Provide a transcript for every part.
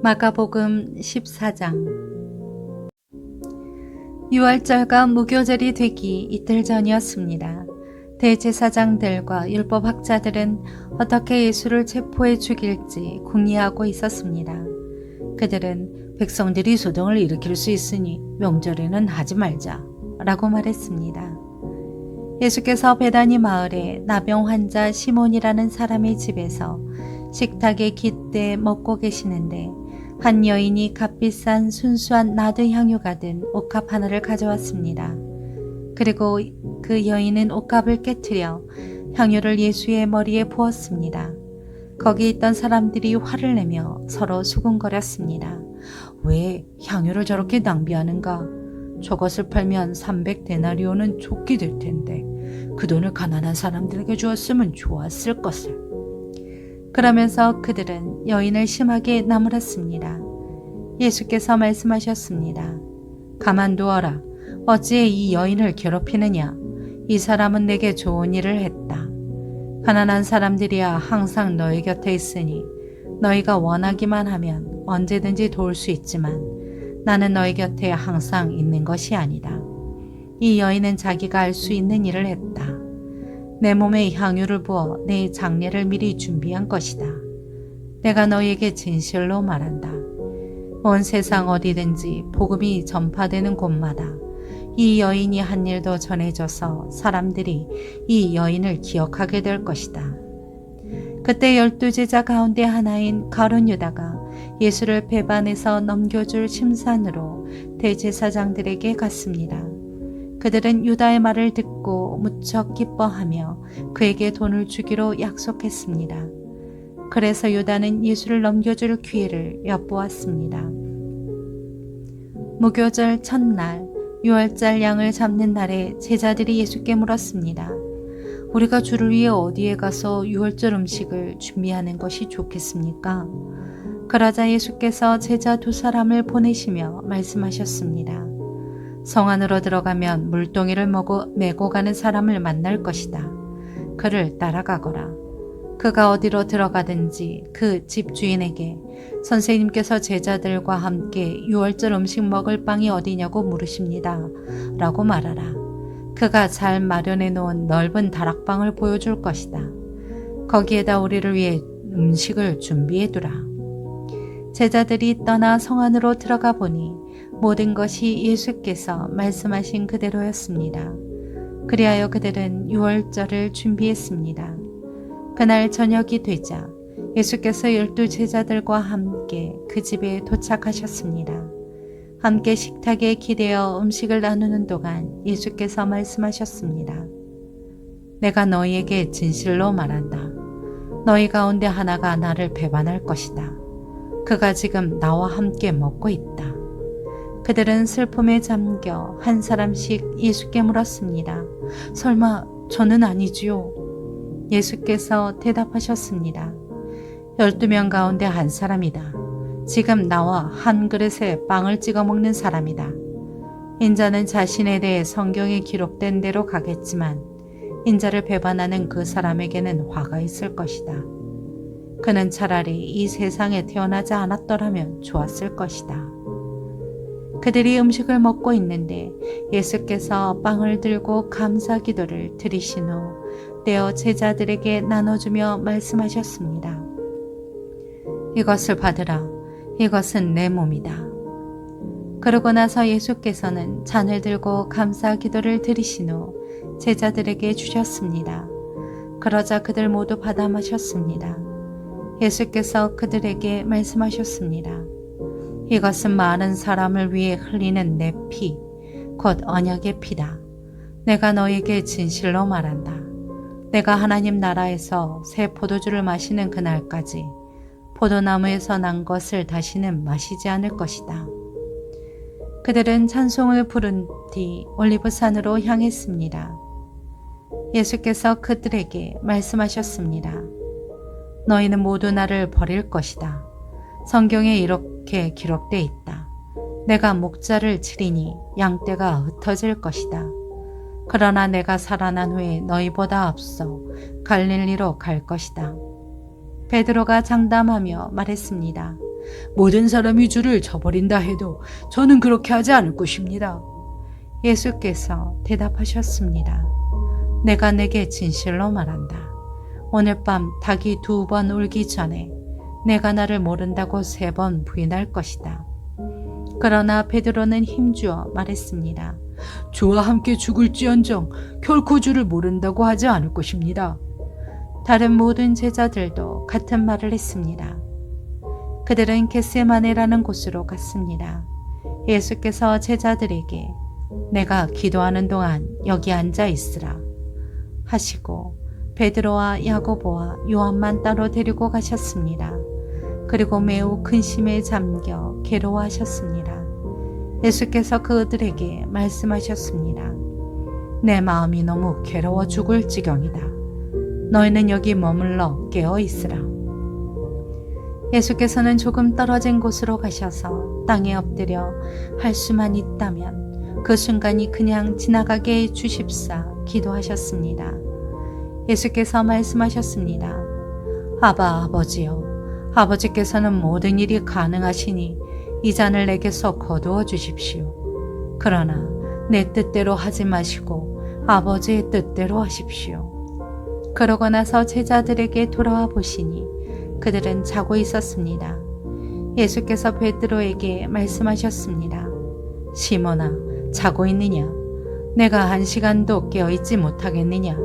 마가복음 14장. 유월절과 무교절이 되기 이틀 전이었습니다. 대제사장들과 율법학자들은 어떻게 예수를 체포해 죽일지 궁리하고 있었습니다. 그들은 백성들이 소동을 일으킬 수 있으니 명절에는 하지 말자 라고 말했습니다. 예수께서 베다니 마을에 나병 환자 시몬이라는 사람의 집에서 식탁에 깃대 먹고 계시는데 한 여인이 값비싼 순수한 나드 향유가 든 옥합 하나를 가져왔습니다. 그리고 그 여인은 옥합을 깨트려 향유를 예수의 머리에 부었습니다. 거기 있던 사람들이 화를 내며 서로 수군거렸습니다. 왜 향유를 저렇게 낭비하는가? 저것을 팔면 300데나리온은 족기 될 텐데 그 돈을 가난한 사람들에게 주었으면 좋았을 것을. 그러면서 그들은 여인을 심하게 나무랐습니다. 예수께서 말씀하셨습니다. 가만두어라. 어찌해 이 여인을 괴롭히느냐? 이 사람은 내게 좋은 일을 했다. 가난한 사람들이야 항상 너희 곁에 있으니 너희가 원하기만 하면 언제든지 도울 수 있지만 나는 너희 곁에 항상 있는 것이 아니다. 이 여인은 자기가 할 수 있는 일을 했다. 내 몸에 향유를 부어 내 장례를 미리 준비한 것이다. 내가 너희에게 진실로 말한다. 온 세상 어디든지 복음이 전파되는 곳마다 이 여인이 한 일도 전해져서 사람들이 이 여인을 기억하게 될 것이다. 그때 12제자 가운데 하나인 가룟 유다가 예수를 배반해서 넘겨줄 심산으로 대제사장들에게 갔습니다. 그들은 유다의 말을 듣고 무척 기뻐하며 그에게 돈을 주기로 약속했습니다. 그래서 유다는 예수를 넘겨줄 기회를 엿보았습니다. 무교절 첫날 유월절 양을 잡는 날에 제자들이 예수께 물었습니다. 우리가 주를 위해 어디에 가서 유월절 음식을 준비하는 것이 좋겠습니까? 그러자 예수께서 제자 2사람을 보내시며 말씀하셨습니다. 성 안으로 들어가면 물동이를 메고 가는 사람을 만날 것이다. 그를 따라가거라. 그가 어디로 들어가든지 그 집 주인에게 선생님께서 제자들과 함께 유월절 음식 먹을 빵이 어디냐고 물으십니다. 라고 말하라. 그가 잘 마련해 놓은 넓은 다락방을 보여줄 것이다. 거기에다 우리를 위해 음식을 준비해 두라. 제자들이 떠나 성 안으로 들어가 보니 모든 것이 예수께서 말씀하신 그대로였습니다. 그리하여 그들은 유월절을 준비했습니다. 그날 저녁이 되자 예수께서 12제자들과 함께 그 집에 도착하셨습니다. 함께 식탁에 기대어 음식을 나누는 동안 예수께서 말씀하셨습니다. 내가 너희에게 진실로 말한다. 너희 가운데 하나가 나를 배반할 것이다. 그가 지금 나와 함께 먹고 있다. 그들은 슬픔에 잠겨 한 사람씩 예수께 물었습니다. 설마 저는 아니지요? 예수께서 대답하셨습니다. 12명 가운데 한 사람이다. 지금 나와 한 그릇에 빵을 찍어 먹는 사람이다. 인자는 자신에 대해 성경에 기록된 대로 가겠지만 인자를 배반하는 그 사람에게는 화가 있을 것이다. 그는 차라리 이 세상에 태어나지 않았더라면 좋았을 것이다. 그들이 음식을 먹고 있는데 예수께서 빵을 들고 감사 기도를 드리신 후 떼어 제자들에게 나눠주며 말씀하셨습니다. 이것을 받으라. 이것은 내 몸이다. 그러고 나서 예수께서는 잔을 들고 감사 기도를 드리신 후 제자들에게 주셨습니다. 그러자 그들 모두 받아 마셨습니다. 예수께서 그들에게 말씀하셨습니다. 이것은 많은 사람을 위해 흘리는 내 피, 곧 언약의 피다. 내가 너에게 진실로 말한다. 내가 하나님 나라에서 새 포도주를 마시는 그날까지 포도나무에서 난 것을 다시는 마시지 않을 것이다. 그들은 찬송을 부른 뒤 올리브산으로 향했습니다. 예수께서 그들에게 말씀하셨습니다. 너희는 모두 나를 버릴 것이다. 성경에 이렇게 기록되어 있다. 내가 목자를 치리니 양떼가 흩어질 것이다. 그러나 내가 살아난 후에 너희보다 앞서 갈릴리로 갈 것이다. 베드로가 장담하며 말했습니다. 모든 사람이 주를 저버린다 해도 저는 그렇게 하지 않을 것입니다. 예수께서 대답하셨습니다. 내가 내게 진실로 말한다. 오늘 밤 닭이 2번 울기 전에 내가 나를 모른다고 3번 부인할 것이다. 그러나 베드로는 힘주어 말했습니다. 주와 함께 죽을지언정 결코 주를 모른다고 하지 않을 것입니다. 다른 모든 제자들도 같은 말을 했습니다. 그들은 겟세마네라는 곳으로 갔습니다. 예수께서 제자들에게 내가 기도하는 동안 여기 앉아 있으라 하시고 베드로와 야고보와 요한만 따로 데리고 가셨습니다. 그리고 매우 근심에 잠겨 괴로워하셨습니다. 예수께서 그들에게 말씀하셨습니다. 내 마음이 너무 괴로워 죽을 지경이다. 너희는 여기 머물러 깨어 있으라. 예수께서는 조금 떨어진 곳으로 가셔서 땅에 엎드려 할 수만 있다면 그 순간이 그냥 지나가게 해 주십사 기도하셨습니다. 예수께서 말씀하셨습니다. 아바 아버지여, 아버지께서는 모든 일이 가능하시니 이 잔을 내게서 거두어 주십시오. 그러나 내 뜻대로 하지 마시고 아버지의 뜻대로 하십시오. 그러고 나서 제자들에게 돌아와 보시니 그들은 자고 있었습니다. 예수께서 베드로에게 말씀하셨습니다. 시몬아, 자고 있느냐? 내가 1시간도 깨어있지 못하겠느냐?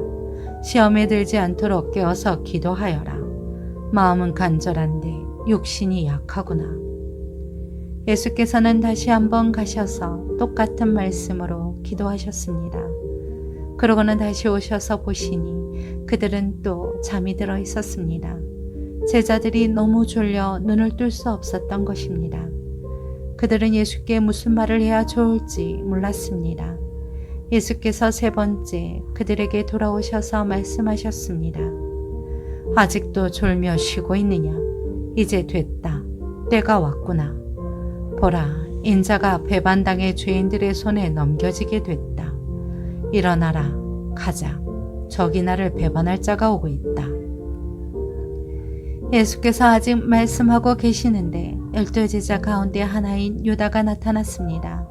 시험에 들지 않도록 깨어서 기도하여라. 마음은 간절한데 육신이 약하구나. 예수께서는 다시 한번 가셔서 똑같은 말씀으로 기도하셨습니다. 그러고는 다시 오셔서 보시니 그들은 또 잠이 들어 있었습니다. 제자들이 너무 졸려 눈을 뜰 수 없었던 것입니다. 그들은 예수께 무슨 말을 해야 좋을지 몰랐습니다. 예수께서 3번째 그들에게 돌아오셔서 말씀하셨습니다. 아직도 졸며 쉬고 있느냐? 이제 됐다. 때가 왔구나. 보라, 인자가 배반당의 죄인들의 손에 넘겨지게 됐다. 일어나라, 가자. 저기 나를 배반할 자가 오고 있다. 예수께서 아직 말씀하고 계시는데 12제자 가운데 하나인 유다가 나타났습니다.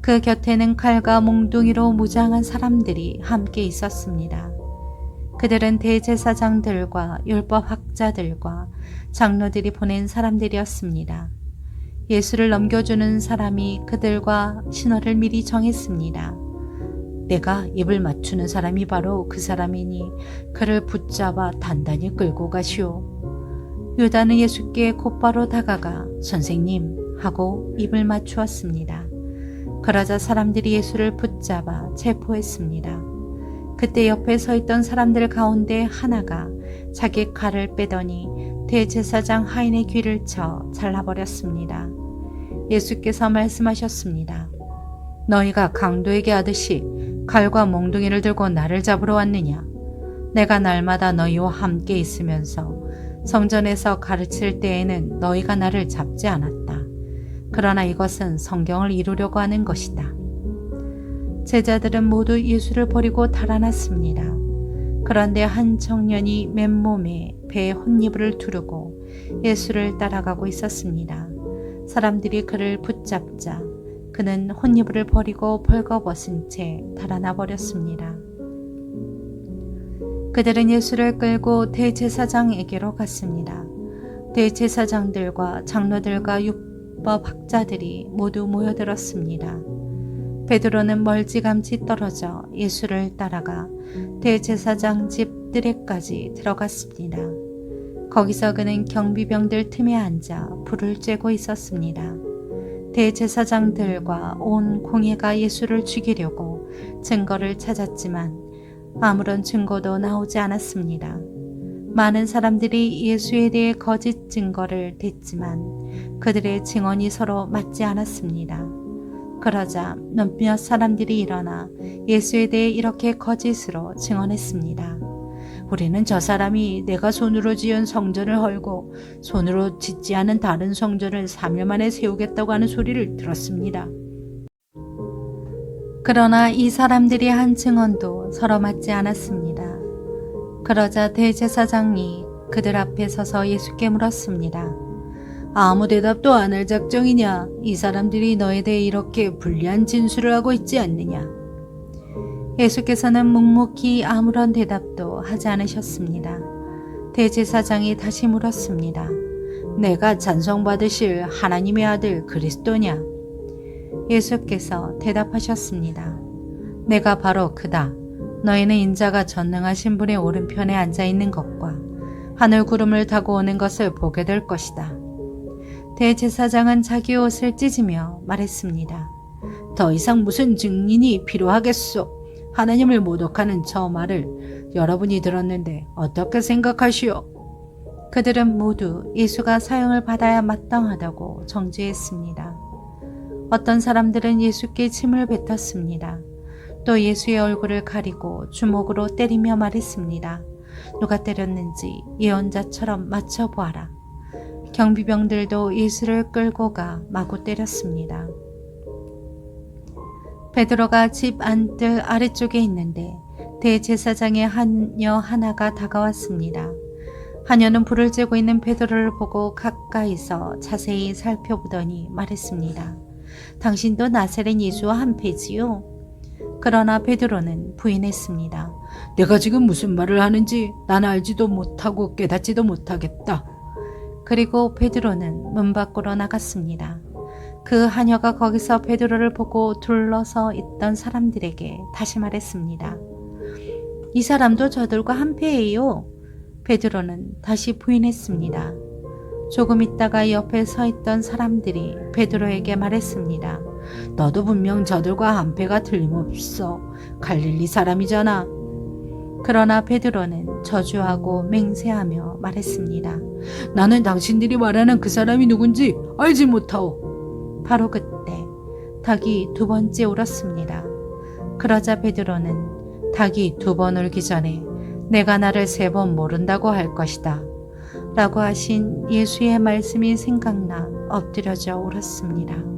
그 곁에는 칼과 몽둥이로 무장한 사람들이 함께 있었습니다. 그들은 대제사장들과 율법학자들과 장로들이 보낸 사람들이었습니다. 예수를 넘겨주는 사람이 그들과 신호를 미리 정했습니다. 내가 입을 맞추는 사람이 바로 그 사람이니 그를 붙잡아 단단히 끌고 가시오. 유다는 예수께 곧바로 다가가 선생님 하고 입을 맞추었습니다. 그러자 사람들이 예수를 붙잡아 체포했습니다. 그때 옆에 서 있던 사람들 가운데 하나가 자기 칼을 빼더니 대제사장 하인의 귀를 쳐 잘라버렸습니다. 예수께서 말씀하셨습니다. 너희가 강도에게 하듯이 칼과 몽둥이를 들고 나를 잡으러 왔느냐? 내가 날마다 너희와 함께 있으면서 성전에서 가르칠 때에는 너희가 나를 잡지 않았다. 그러나 이것은 성경을 이루려고 하는 것이다. 제자들은 모두 예수를 버리고 달아났습니다. 그런데 한 청년이 맨몸에 배에 혼이불을 두르고 예수를 따라가고 있었습니다. 사람들이 그를 붙잡자 그는 혼이불을 버리고 벌거벗은 채 달아나 버렸습니다. 그들은 예수를 끌고 대제사장에게로 갔습니다. 대제사장들과 장로들과 율법학자들이 모두 모여들었습니다. 베드로는 멀찌감치 떨어져 예수를 따라가 대제사장 집 뜰에까지 들어갔습니다. 거기서 그는 경비병들 틈에 앉아 불을 쬐고 있었습니다. 대제사장들과 온 공회가 예수를 죽이려고 증거를 찾았지만 아무런 증거도 나오지 않았습니다. 많은 사람들이 예수에 대해 거짓 증거를 댔지만 그들의 증언이 서로 맞지 않았습니다. 그러자 몇몇 사람들이 일어나 예수에 대해 이렇게 거짓으로 증언했습니다. 우리는 저 사람이 내가 손으로 지은 성전을 헐고 손으로 짓지 않은 다른 성전을 3일 만에 세우겠다고 하는 소리를 들었습니다. 그러나 이 사람들이 한 증언도 서로 맞지 않았습니다. 그러자 대제사장이 그들 앞에 서서 예수께 물었습니다. 아무 대답도 안 할 작정이냐? 이 사람들이 너에 대해 이렇게 불리한 진술을 하고 있지 않느냐? 예수께서는 묵묵히 아무런 대답도 하지 않으셨습니다. 대제사장이 다시 물었습니다. 내가 찬송받으실 하나님의 아들 그리스도냐? 예수께서 대답하셨습니다. 내가 바로 그다. 너희는 인자가 전능하신 분의 오른편에 앉아 있는 것과 하늘 구름을 타고 오는 것을 보게 될 것이다. 대제사장은 자기 옷을 찢으며 말했습니다. 더 이상 무슨 증인이 필요하겠소? 하나님을 모독하는 저 말을 여러분이 들었는데 어떻게 생각하시오? 그들은 모두 예수가 사형을 받아야 마땅하다고 정죄했습니다. 어떤 사람들은 예수께 침을 뱉었습니다. 또 예수의 얼굴을 가리고 주먹으로 때리며 말했습니다. 누가 때렸는지 예언자처럼 맞춰보아라. 경비병들도 예수를 끌고 가 마구 때렸습니다. 베드로가 집 안뜰 아래쪽에 있는데 대제사장의 하녀 하나가 다가왔습니다. 하녀는 불을 쬐고 있는 베드로를 보고 가까이서 자세히 살펴보더니 말했습니다. 당신도 나사렛 예수와 한패지요? 그러나 베드로는 부인했습니다. 내가 지금 무슨 말을 하는지 난 알지도 못하고 깨닫지도 못하겠다. 그리고 베드로는 문 밖으로 나갔습니다. 그 하녀가 거기서 베드로를 보고 둘러서 있던 사람들에게 다시 말했습니다. 이 사람도 저들과 한패예요. 베드로는 다시 부인했습니다. 조금 있다가 옆에 서 있던 사람들이 베드로에게 말했습니다. 너도 분명 저들과 한패가 틀림없어. 갈릴리 사람이잖아. 그러나 베드로는 저주하고 맹세하며 말했습니다. 나는 당신들이 말하는 그 사람이 누군지 알지 못하오. 바로 그때 닭이 두 번째 울었습니다. 그러자 베드로는 닭이 두 번 울기 전에 내가 나를 세 번 모른다고 할 것이다 라고 하신 예수의 말씀이 생각나 엎드려져 울었습니다.